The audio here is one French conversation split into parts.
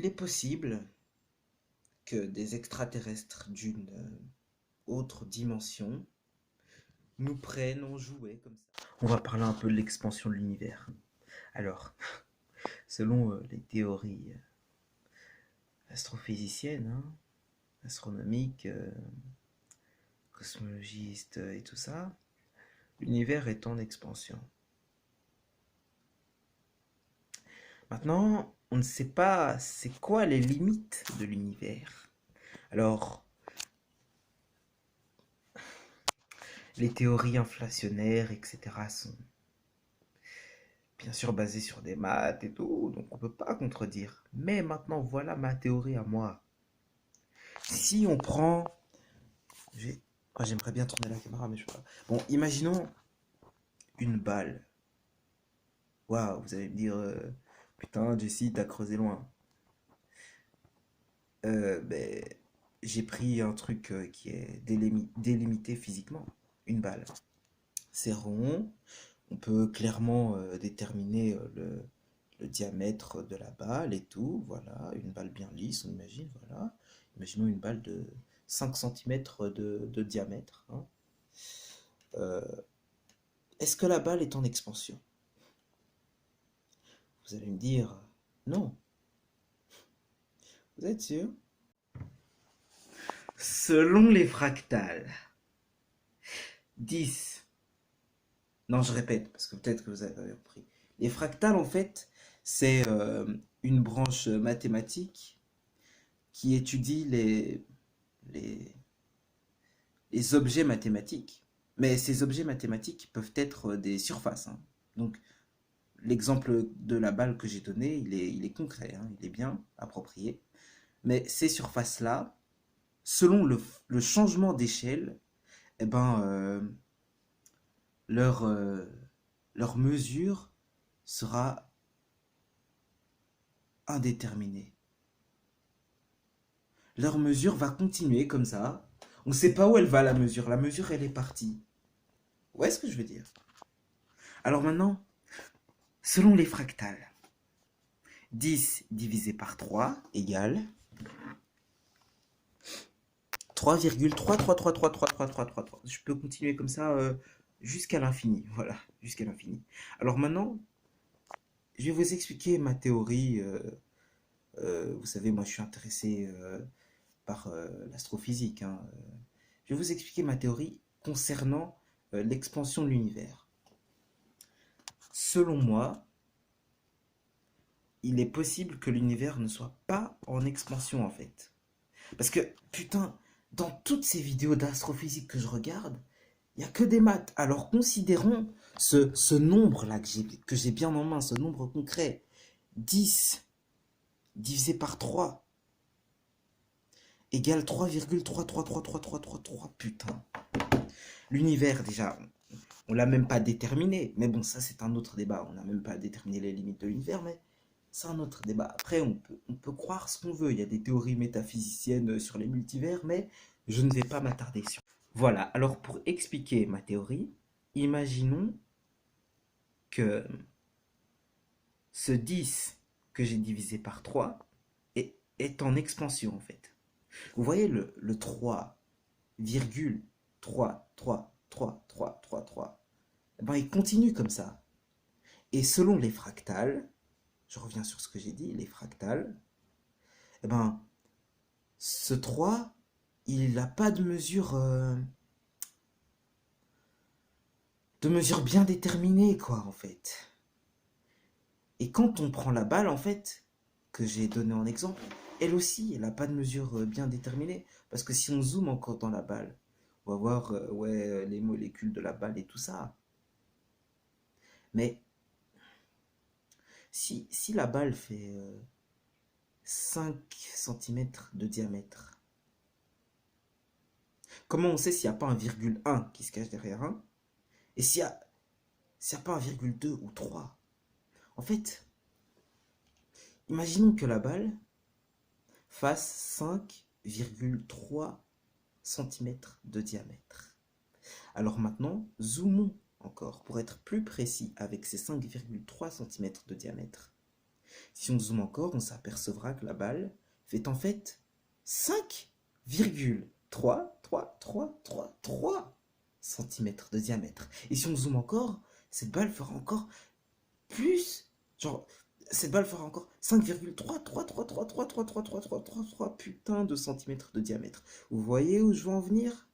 il est possible que des extraterrestres d'une autre dimension nous prennent en jouet comme ça. On va parler un peu de l'expansion de l'univers. Alors, selon les théories astrophysiciennes, hein, astronomiques, cosmologistes et tout ça, l'univers est en expansion. Maintenant, on ne sait pas c'est quoi les limites de l'univers. Alors, les théories inflationnaires, etc., sont bien sûr basées sur des maths et tout, donc on ne peut pas contredire. Mais maintenant, voilà ma théorie à moi. Si on prend... J'aimerais bien tourner la caméra, mais je peux pas. Bon, imaginons une balle. Waouh, vous allez me dire, putain, Jessie, t'as creusé loin. Ben, j'ai pris un truc qui est délimité physiquement. Une balle. C'est rond. On peut clairement déterminer le diamètre de la balle et tout. Voilà, une balle bien lisse, on imagine. Voilà. Imaginons une balle de 5 centimètres de diamètre, hein. Euh, Est-ce que la balle est en expansion? Vous allez me dire, non. Vous êtes sûr? Selon les fractales, 10. Non, je répète, parce que peut-être que vous avez compris. Les fractales, en fait, c'est une branche mathématique qui étudie les, les objets mathématiques. Mais ces objets mathématiques peuvent être des surfaces, hein. Donc, l'exemple de la balle que j'ai donné, il est concret, hein, il est bien approprié. Mais ces surfaces-là, selon le changement d'échelle, eh ben, leur, euh, leur mesure sera indéterminée. Leur mesure va continuer comme ça. On ne sait pas où elle va, la mesure. La mesure, elle est partie. Où est-ce que je veux dire? Alors maintenant, selon les fractales, 10 divisé par 3 égale 3,333333333. Je peux continuer comme ça jusqu'à l'infini. Voilà, jusqu'à l'infini. Alors maintenant, je vais vous expliquer ma théorie. Vous savez, moi, je suis intéressé par l'astrophysique, hein. Je vais vous expliquer ma théorie concernant l'expansion de l'univers. Selon moi, il est possible que l'univers ne soit pas en expansion en fait. Parce que, putain, dans toutes ces vidéos d'astrophysique que je regarde, il n'y a que des maths. Alors considérons ce nombre-là que j'ai bien en main, ce nombre concret. 10 divisé par 3 égale 3,3333333. Putain. L'univers, déjà, on l'a même pas déterminé. Mais bon, ça, c'est un autre débat. On n'a même pas déterminé les limites de l'univers, mais c'est un autre débat. Après, on peut croire ce qu'on veut. Il y a des théories métaphysiciennes sur les multivers, mais je ne vais pas m'attarder sur. Voilà. Alors, pour expliquer ma théorie, imaginons que ce 10 que j'ai divisé par 3 est en expansion, en fait. Vous voyez le 3,3333333. Eh ben, il continue comme ça. Et selon les fractales, je reviens sur ce que j'ai dit, les fractales, eh ben, ce 3, il n'a pas de mesure bien déterminée, quoi, en fait. Et quand on prend la balle, en fait, que j'ai donné en exemple, elle aussi, elle n'a pas de mesure bien déterminée. Parce que si on zoome encore dans la balle, on va voir ouais, les molécules de la balle et tout ça. Mais si la balle fait 5 centimètres de diamètre, comment on sait s'il n'y a pas un virgule 1 qui se cache derrière 1? Et s'il n'y a pas un virgule 2 ou 3? En fait, imaginons que la balle fasse 5,3 centimètres de diamètre. Alors maintenant, zoomons encore pour être plus précis avec ces 5,3 centimètres de diamètre. Si on zoome encore, on s'apercevra que la balle fait en fait 5,33333 centimètres de diamètre. Et si on zoome encore, cette balle fera encore plus, genre, cette balle fera encore 5,333333333 putain de centimètres de diamètre. Vous voyez où je veux en venir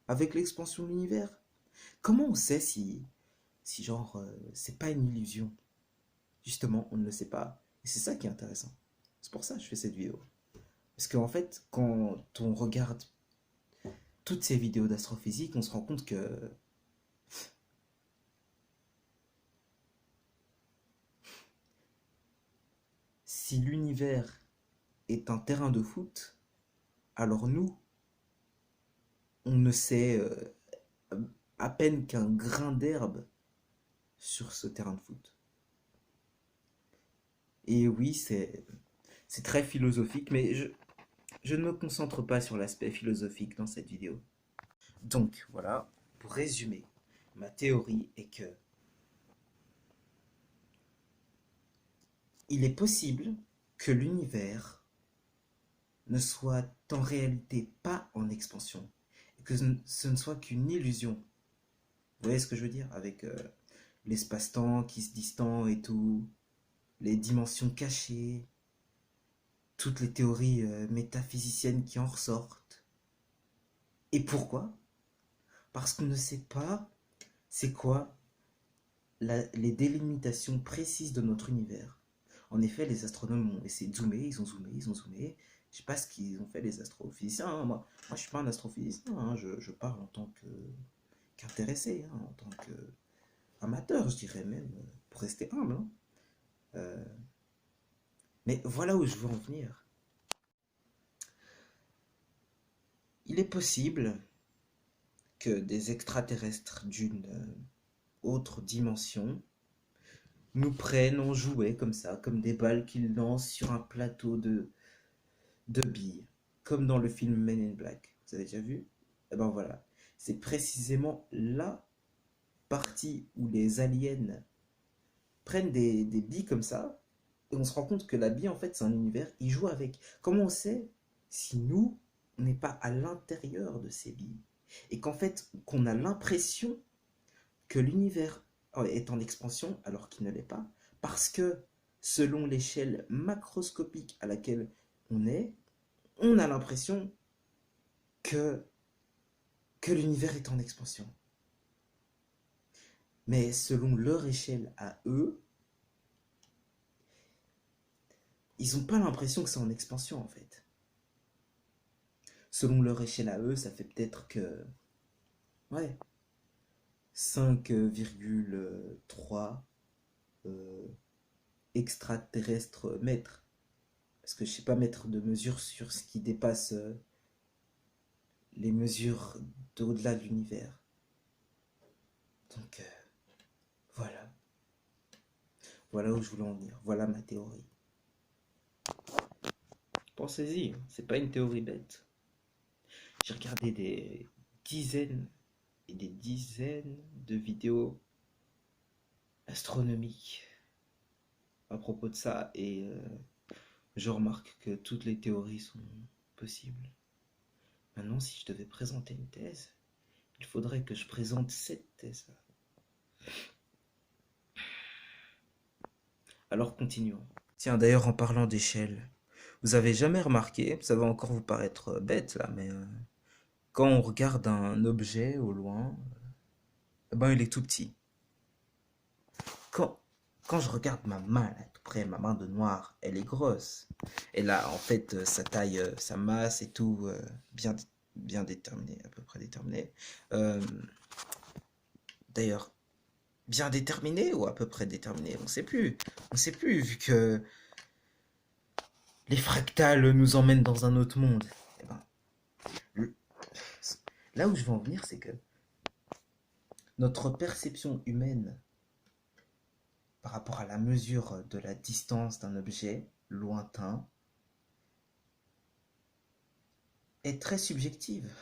avec l'expansion de l'univers? Comment on sait si genre, c'est pas une illusion? Justement, on ne le sait pas. Et c'est ça qui est intéressant. C'est pour ça que je fais cette vidéo. Parce qu'en fait, quand on regarde toutes ces vidéos d'astrophysique, on se rend compte que si l'univers est un terrain de foot, alors nous, on ne sait à peine qu'un grain d'herbe sur ce terrain de foot. Et oui, c'est très philosophique, mais je ne me concentre pas sur l'aspect philosophique dans cette vidéo. Donc voilà, pour résumer, ma théorie est que il est possible que l'univers ne soit en réalité pas en expansion, et que ce ne soit qu'une illusion. Vous voyez ce que je veux dire? Avec l'espace-temps qui se distend et tout, les dimensions cachées, toutes les théories métaphysiciennes qui en ressortent. Et pourquoi? Parce qu'on ne sait pas c'est quoi les délimitations précises de notre univers. En effet, les astronomes ont essayé de zoomer, ils ont zoomé, ils ont zoomé. Je sais pas ce qu'ils ont fait les astrophysiciens, hein. Moi, je suis pas un astrophysicien, hein. Je parle en tant qu'intéressé, hein, en tant qu'amateur, je dirais même, pour rester humble, hein. Mais voilà où je veux en venir. Il est possible que des extraterrestres d'une autre dimension nous prennent en jouet comme ça, comme des balles qu'ils lancent sur un plateau de billes, comme dans le film Men in Black. Vous avez déjà vu? Et ben voilà, c'est précisément la partie où les aliens prennent des billes comme ça, et on se rend compte que la bille, en fait, c'est un univers, ils jouent avec. Comment on sait si nous, on n'est pas à l'intérieur de ces billes? Et qu'en fait, qu'on a l'impression que l'univers est en expansion alors qu'il ne l'est pas, parce que selon l'échelle macroscopique à laquelle on est, on a l'impression que l'univers est en expansion. Mais selon leur échelle à eux, ils n'ont pas l'impression que c'est en expansion en fait. Selon leur échelle à eux, ça fait peut-être que ouais, 5,3 extraterrestres mètres. Parce que je sais pas mettre de mesure sur ce qui dépasse les mesures d'au-delà de l'univers. Donc voilà. Voilà où je voulais en venir. Voilà ma théorie. Pensez-y, c'est pas une théorie bête. J'ai regardé des dizaines et des dizaines de vidéos astronomiques à propos de ça et je remarque que toutes les théories sont possibles. Maintenant, si je devais présenter une thèse, il faudrait que je présente cette thèse. Alors continuons. Tiens, d'ailleurs, en parlant d'échelle, vous avez jamais remarqué, ça va encore vous paraître bête là, mais quand on regarde un objet au loin, ben il est tout petit. Quand, quand je regarde ma main là, tout près, ma main de noir, elle est grosse. Elle a en fait sa taille, sa masse et tout bien déterminé, à peu près déterminé. Euh, D'ailleurs, bien déterminé ou à peu près déterminé, on sait plus. On sait plus vu que les fractales nous emmènent dans un autre monde. Eh ben, là où je veux en venir, c'est que notre perception humaine par rapport à la mesure de la distance d'un objet lointain est très subjective.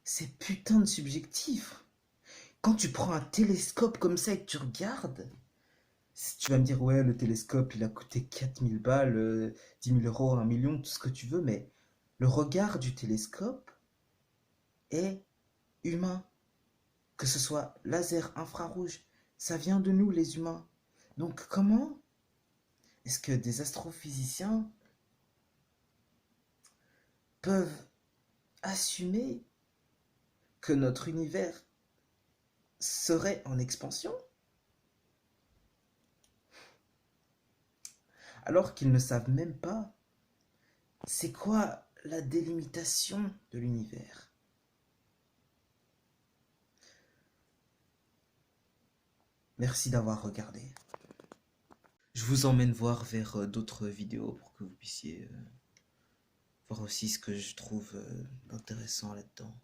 C'est putain de subjectif. Quand tu prends un télescope comme ça et que tu regardes, Si tu vas me dire, ouais, le télescope, il a coûté 4000 balles, 10 000 euros, 1 million, tout ce que tu veux, mais le regard du télescope est humain. Que ce soit laser, infrarouge, ça vient de nous, les humains. Donc comment est-ce que des astrophysiciens peuvent assumer que notre univers serait en expansion alors qu'ils ne savent même pas c'est quoi la délimitation de l'univers? Merci d'avoir regardé. Je vous emmène voir vers d'autres vidéos pour que vous puissiez voir aussi ce que je trouve intéressant là-dedans.